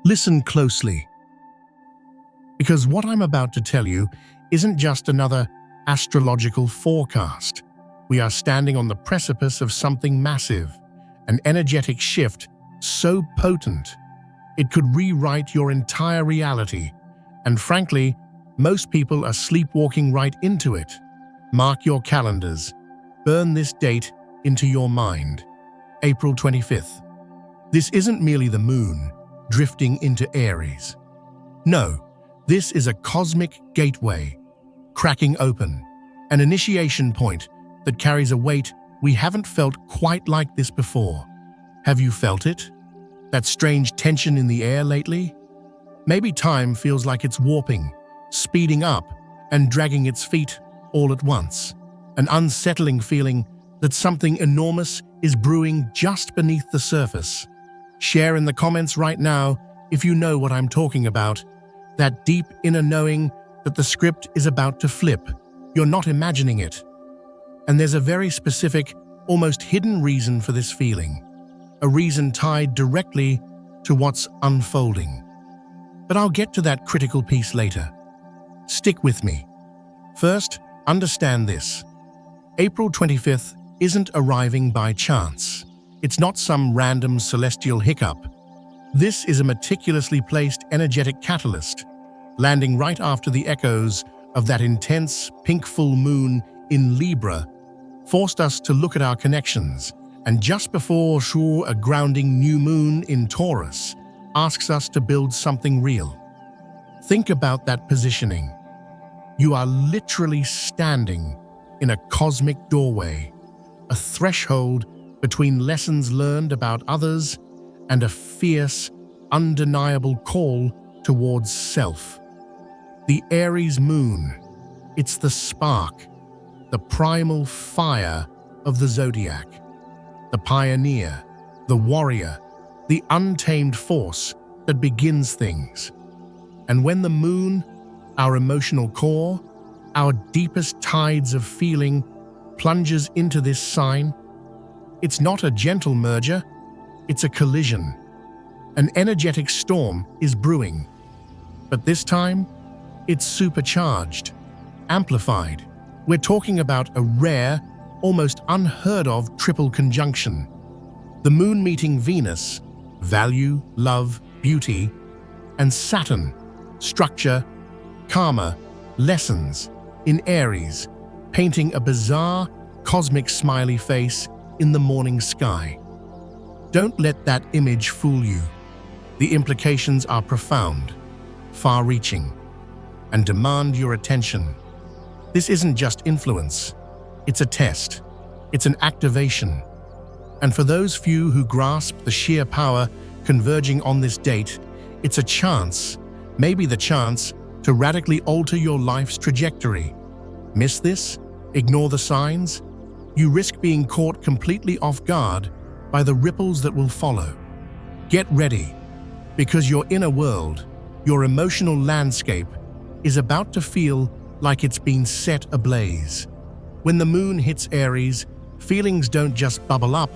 Listen closely, because what I'm about to tell you isn't just another astrological forecast. We are standing on the precipice of something massive, an energetic shift so potent it could rewrite your entire reality. And frankly, most people are sleepwalking right into it. Mark your calendars. Burn this date into your mind. April 25th. This isn't merely the moon drifting into Aries. No, this is a cosmic gateway, cracking open, an initiation point that carries a weight we haven't felt quite like this before. Have you felt it? That strange tension in the air lately? Maybe time feels like it's warping, speeding up, and dragging its feet all at once. An unsettling feeling that something enormous is brewing just beneath the surface. Share in the comments right now if you know what I'm talking about. That deep inner knowing that the script is about to flip. You're not imagining it. And there's a very specific, almost hidden reason for this feeling. A reason tied directly to what's unfolding. But I'll get to that critical piece later. Stick with me. First, understand this. April 25th isn't arriving by chance. It's not some random celestial hiccup. This is a meticulously placed energetic catalyst, landing right after the echoes of that intense pink full moon in Libra forced us to look at our connections, and just before a grounding new moon in Taurus asks us to build something real. Think about that positioning. You are literally standing in a cosmic doorway, a threshold between lessons learned about others and a fierce, undeniable call towards self. The Aries Moon, it's the spark, the primal fire of the zodiac, the pioneer, the warrior, the untamed force that begins things. And when the moon, our emotional core, our deepest tides of feeling, plunges into this sign, it's not a gentle merger, it's a collision. An energetic storm is brewing. But this time, it's supercharged, amplified. We're talking about a rare, almost unheard of triple conjunction. The moon meeting Venus, value, love, beauty, and Saturn, structure, karma, lessons, in Aries, painting a bizarre, cosmic smiley face in the morning sky. Don't let that image fool you. The implications are profound, far-reaching, and demand your attention. This isn't just influence, it's a test, it's an activation. And for those few who grasp the sheer power converging on this date, it's a chance, maybe the chance, to radically alter your life's trajectory. Miss this? Ignore the signs? You risk being caught completely off guard by the ripples that will follow. Get ready, because your inner world, your emotional landscape, is about to feel like it's been set ablaze. When the moon hits Aries, feelings don't just bubble up,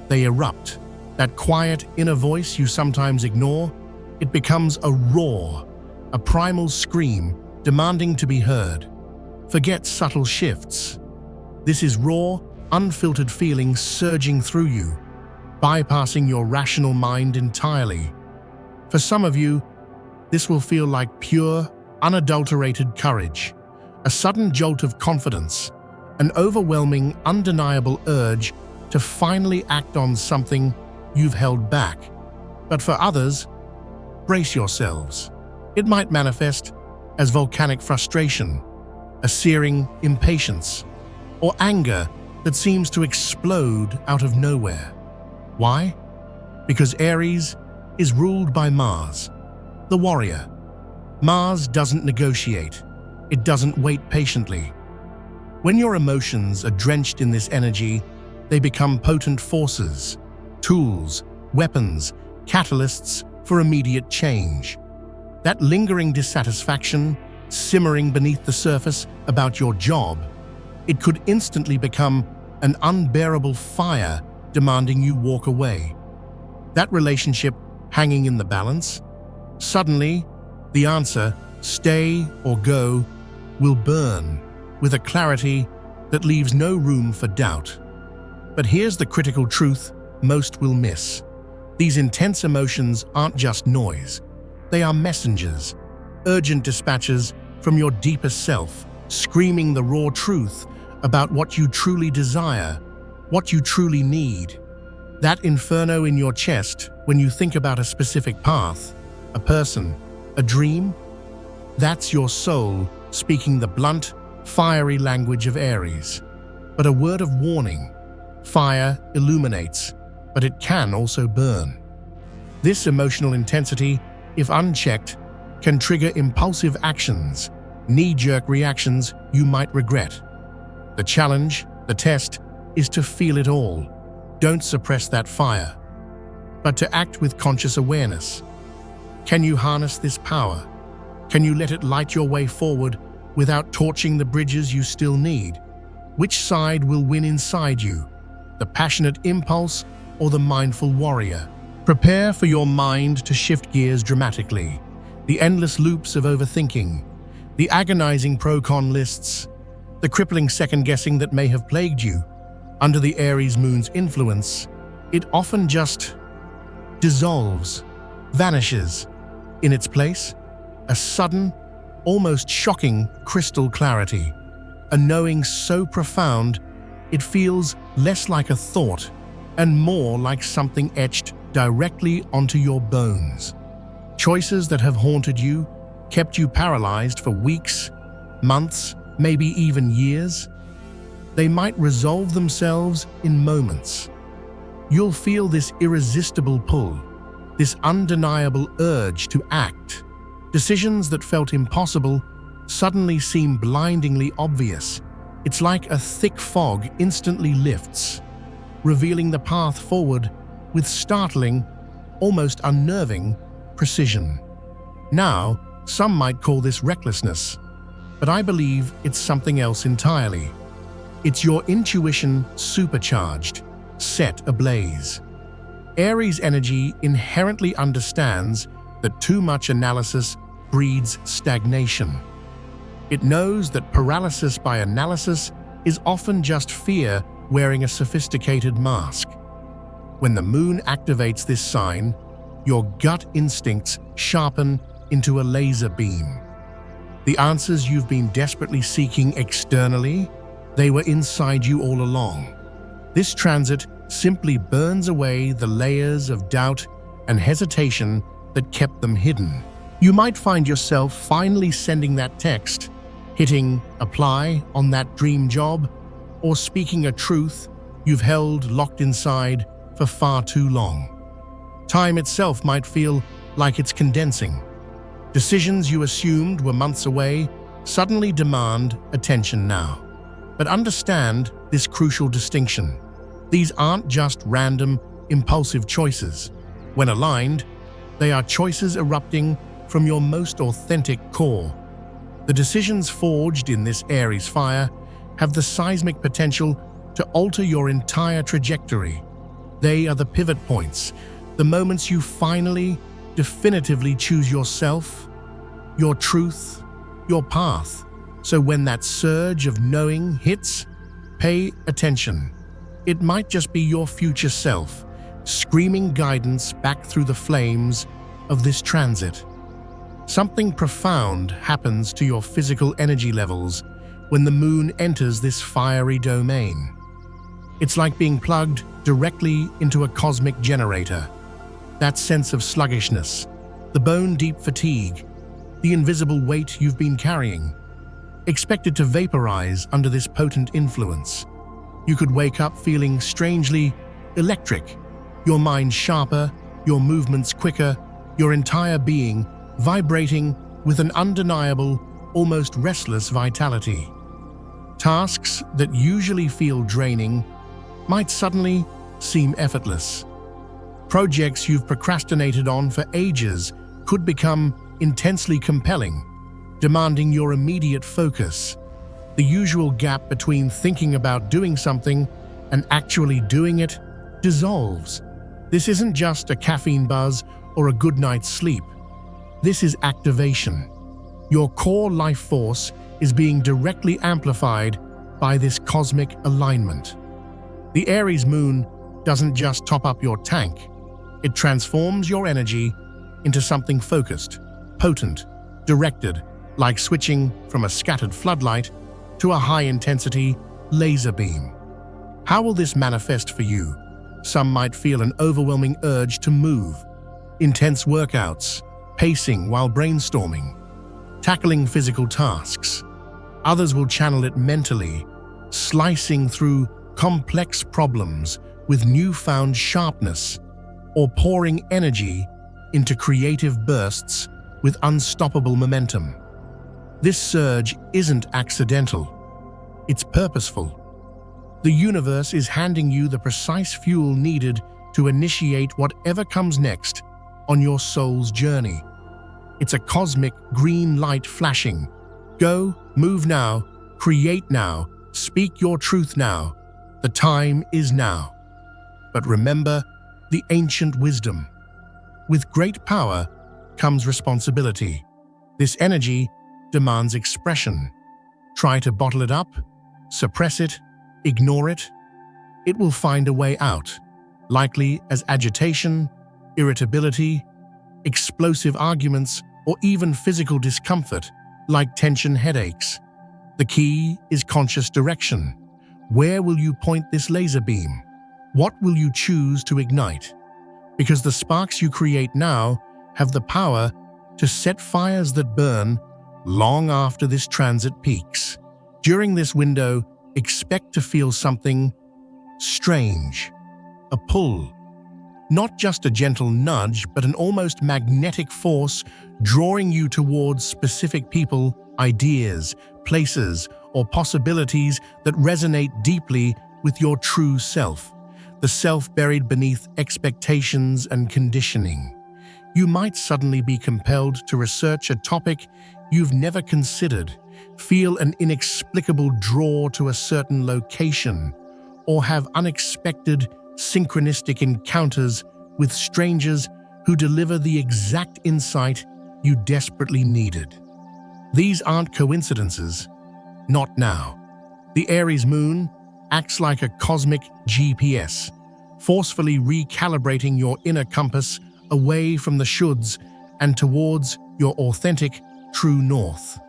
they erupt. That quiet inner voice you sometimes ignore, it becomes a roar, a primal scream demanding to be heard. Forget subtle shifts. This is raw, unfiltered feeling surging through you, bypassing your rational mind entirely. For some of you, this will feel like pure, unadulterated courage, a sudden jolt of confidence, an overwhelming, undeniable urge to finally act on something you've held back. But for others, brace yourselves. It might manifest as volcanic frustration, a searing impatience, or anger that seems to explode out of nowhere. Why? Because Aries is ruled by Mars, the warrior. Mars doesn't negotiate. It doesn't wait patiently. When your emotions are drenched in this energy, they become potent forces, tools, weapons, catalysts for immediate change. That lingering dissatisfaction, simmering beneath the surface about your job, it could instantly become an unbearable fire demanding you walk away. That relationship hanging in the balance, Suddenly, the answer, stay or go, will burn with a clarity that leaves no room for doubt. But here's the critical truth most will miss. These intense emotions aren't just noise. They are messengers, urgent dispatches from your deepest self, screaming the raw truth about what you truly desire, what you truly need. That inferno in your chest when you think about a specific path, a person, a dream, that's your soul speaking the blunt, fiery language of Aries. But a word of warning: fire illuminates, but it can also burn. This emotional intensity, if unchecked, can trigger impulsive actions, knee-jerk reactions you might regret. The challenge, the test, is to feel it all. Don't suppress that fire, but to act with conscious awareness. Can you harness this power? Can you let it light your way forward without torching the bridges you still need? Which side will win inside you, the passionate impulse or the mindful warrior? Prepare for your mind to shift gears dramatically. The endless loops of overthinking, the agonizing pro-con lists, the crippling second-guessing that may have plagued you. Under the Aries Moon's influence, it often just dissolves, vanishes. In its place, a sudden, almost shocking crystal clarity, a knowing so profound it feels less like a thought and more like something etched directly onto your bones. Choices that have haunted you, kept you paralyzed for weeks, months, maybe even years, they might resolve themselves in moments. You'll feel this irresistible pull, this undeniable urge to act. Decisions that felt impossible suddenly seem blindingly obvious. It's like a thick fog instantly lifts, revealing the path forward with startling, almost unnerving precision. Now, some might call this recklessness, but I believe it's something else entirely. It's your intuition supercharged, set ablaze. Aries energy inherently understands that too much analysis breeds stagnation. It knows that paralysis by analysis is often just fear wearing a sophisticated mask. When the moon activates this sign, your gut instincts sharpen into a laser beam. The answers you've been desperately seeking externally, they were inside you all along. This transit simply burns away the layers of doubt and hesitation that kept them hidden. You might find yourself finally sending that text, hitting apply on that dream job, or speaking a truth you've held locked inside for far too long. Time itself might feel like it's condensing. Decisions you assumed were months away suddenly demand attention now. But understand this crucial distinction. These aren't just random, impulsive choices. When aligned, they are choices erupting from your most authentic core. The decisions forged in this Aries fire have the seismic potential to alter your entire trajectory. They are the pivot points, the moments you finally, definitively choose yourself, your truth, your path. So when that surge of knowing hits, pay attention. It might just be your future self, screaming guidance back through the flames of this transit. Something profound happens to your physical energy levels when the moon enters this fiery domain. It's like being plugged directly into a cosmic generator. That sense of sluggishness, the bone-deep fatigue, the invisible weight you've been carrying, expected to vaporize under this potent influence. You could wake up feeling strangely electric, your mind sharper, your movements quicker, your entire being vibrating with an undeniable, almost restless vitality. Tasks that usually feel draining might suddenly seem effortless. Projects you've procrastinated on for ages could become intensely compelling, demanding your immediate focus. The usual gap between thinking about doing something and actually doing it dissolves. This isn't just a caffeine buzz or a good night's sleep. This is activation. Your core life force is being directly amplified by this cosmic alignment. The Aries Moon doesn't just top up your tank, it transforms your energy into something focused, potent, directed, like switching from a scattered floodlight to a high-intensity laser beam. How will this manifest for you? Some might feel an overwhelming urge to move, intense workouts, pacing while brainstorming, tackling physical tasks. Others will channel it mentally, slicing through complex problems with newfound sharpness, or pouring energy into creative bursts with unstoppable momentum. This surge isn't accidental, it's purposeful. The universe is handing you the precise fuel needed to initiate whatever comes next on your soul's journey. It's a cosmic green light flashing. Go, move now, create now, speak your truth now. The time is now. But remember the ancient wisdom. With great power comes responsibility. This energy demands expression. Try to bottle it up, suppress it, ignore it. It will find a way out, likely as agitation, irritability, explosive arguments, or even physical discomfort like tension headaches. The key is conscious direction. Where will you point this laser beam? What will you choose to ignite? Because the sparks you create now have the power to set fires that burn long after this transit peaks. During this window, expect to feel something strange, a pull. Not just a gentle nudge, but an almost magnetic force drawing you towards specific people, ideas, places, or possibilities that resonate deeply with your true self, the self buried beneath expectations and conditioning. You might suddenly be compelled to research a topic you've never considered, feel an inexplicable draw to a certain location, or have unexpected, synchronistic encounters with strangers who deliver the exact insight you desperately needed. These aren't coincidences. Not now. The Aries Moon acts like a cosmic GPS, forcefully recalibrating your inner compass away from the shoulds and towards your authentic, true north.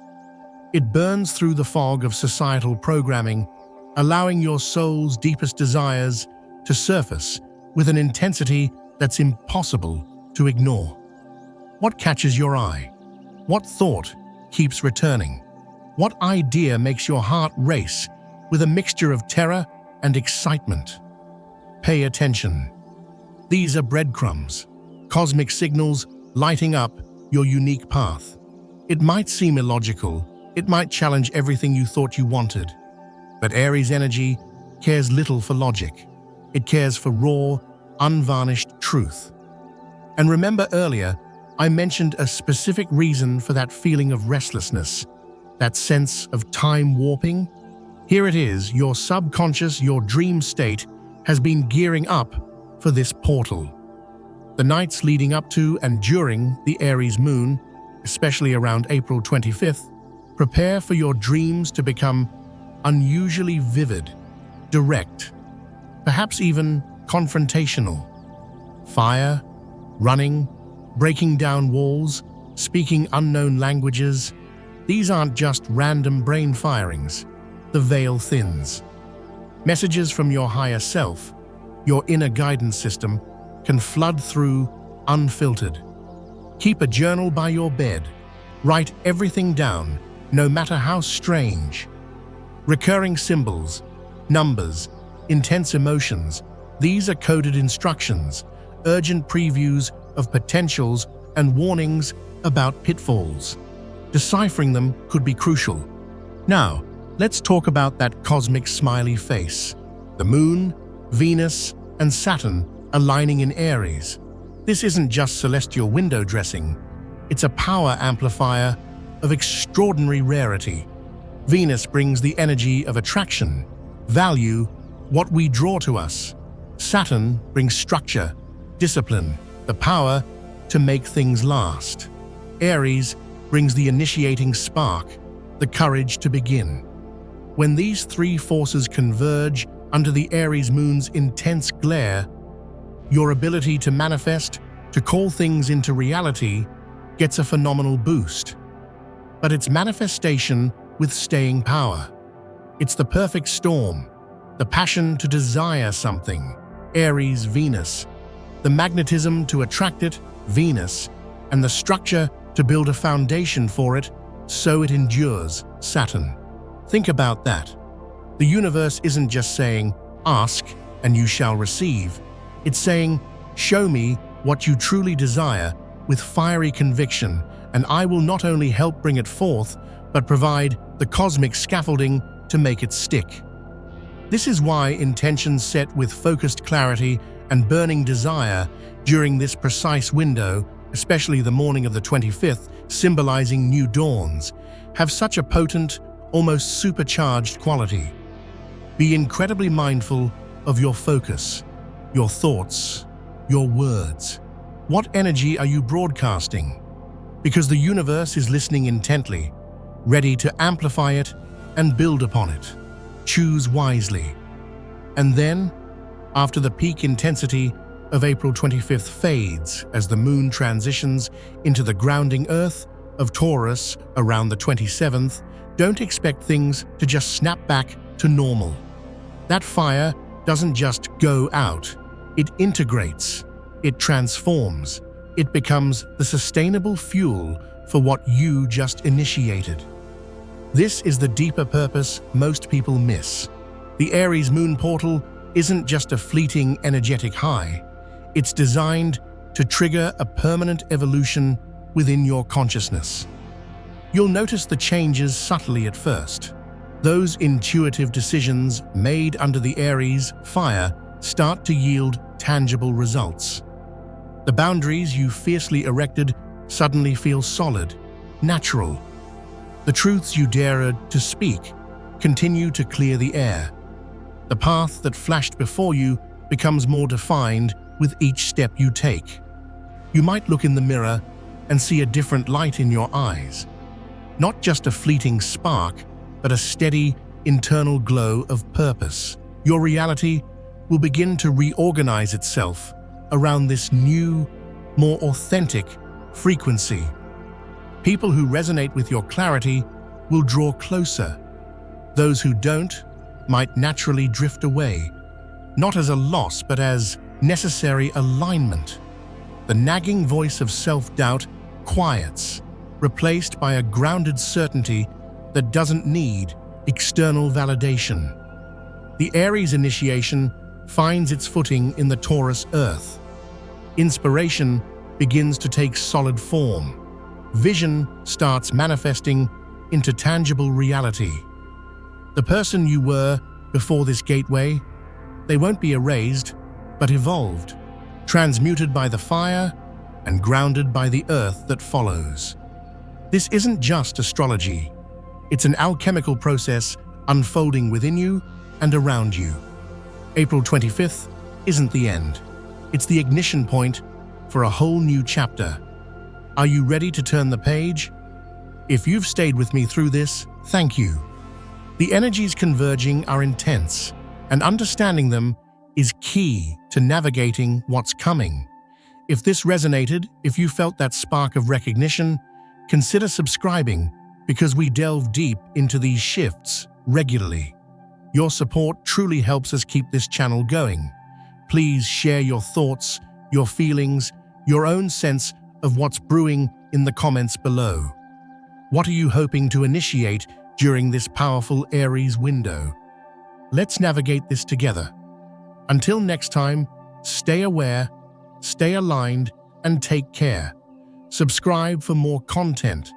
It burns through the fog of societal programming, allowing your soul's deepest desires to surface with an intensity that's impossible to ignore. What catches your eye? What thought keeps returning? What idea makes your heart race with a mixture of terror and excitement? Pay attention. These are breadcrumbs, cosmic signals lighting up your unique path. It might seem illogical, it might challenge everything you thought you wanted, but Aries energy cares little for logic. It cares for raw, unvarnished truth. And remember earlier, I mentioned a specific reason for that feeling of restlessness, that sense of time warping. Here it is, your subconscious, your dream state, has been gearing up for this portal. The nights leading up to and during the Aries Moon, especially around April 25th, prepare for your dreams to become unusually vivid, direct, perhaps even confrontational. Fire, running, breaking down walls, speaking unknown languages. These aren't just random brain firings. The veil thins. Messages from your higher self, your inner guidance system, can flood through unfiltered. Keep a journal by your bed. Write everything down, no matter how strange. Recurring symbols, numbers, intense emotions. These are coded instructions, urgent previews of potentials and warnings about pitfalls. Deciphering them could be crucial. Now, let's talk about that cosmic smiley face. The Moon, Venus, and Saturn aligning in Aries. This isn't just celestial window dressing. It's a power amplifier of extraordinary rarity. Venus brings the energy of attraction, value, what we draw to us. Saturn brings structure, discipline, the power to make things last. Aries brings the initiating spark, the courage to begin. When these three forces converge under the Aries moon's intense glare, your ability to manifest, to call things into reality, gets a phenomenal boost. But it's manifestation with staying power. It's the perfect storm, the passion to desire something, Aries Venus, the magnetism to attract it, Venus, and the structure to build a foundation for it so it endures, Saturn. Think about that. The universe isn't just saying, ask and you shall receive. It's saying, show me what you truly desire with fiery conviction, and I will not only help bring it forth, but provide the cosmic scaffolding to make it stick. This is why intentions set with focused clarity and burning desire during this precise window, especially the morning of the 25th, symbolizing new dawns, have such a potent, almost supercharged quality. Be incredibly mindful of your focus, your thoughts, your words. What energy are you broadcasting? Because the universe is listening intently, ready to amplify it and build upon it. Choose wisely. And then, after the peak intensity of April 25th fades as the moon transitions into the grounding earth of Taurus around the 27th, don't expect things to just snap back to normal. That fire doesn't just go out, it integrates, it transforms, it becomes the sustainable fuel for what you just initiated. This is the deeper purpose most people miss. The Aries moon portal isn't just a fleeting energetic high. It's designed to trigger a permanent evolution within your consciousness. You'll notice the changes subtly at first. Those intuitive decisions made under the Aries fire start to yield tangible results. The boundaries you fiercely erected suddenly feel solid, natural. The truths you dared to speak continue to clear the air. The path that flashed before you becomes more defined with each step you take. You might look in the mirror and see a different light in your eyes. Not just a fleeting spark, but a steady, internal glow of purpose. Your reality will begin to reorganize itself around this new, more authentic frequency. People who resonate with your clarity will draw closer. Those who don't might naturally drift away, not as a loss, but as necessary alignment. The nagging voice of self-doubt quiets, replaced by a grounded certainty that doesn't need external validation. The Aries initiation finds its footing in the Taurus earth. Inspiration begins to take solid form. Vision starts manifesting into tangible reality. The person you were before this gateway, they won't be erased, but evolved, transmuted by the fire and grounded by the earth that follows. This isn't just astrology. It's an alchemical process unfolding within you and around you. April 25th isn't the end. It's the ignition point for a whole new chapter. Are you ready to turn the page? If you've stayed with me through this, thank you. The energies converging are intense, and understanding them is key to navigating what's coming. If this resonated, if you felt that spark of recognition, consider subscribing, because we delve deep into these shifts regularly. Your support truly helps us keep this channel going. Please share your thoughts, your feelings, your own sense of what's brewing in the comments below. What are you hoping to initiate during this powerful Aries window? Let's navigate this together. Until next time, stay aware, stay aligned, and take care. Subscribe for more content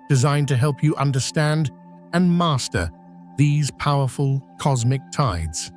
designed to help you understand and master these powerful cosmic tides.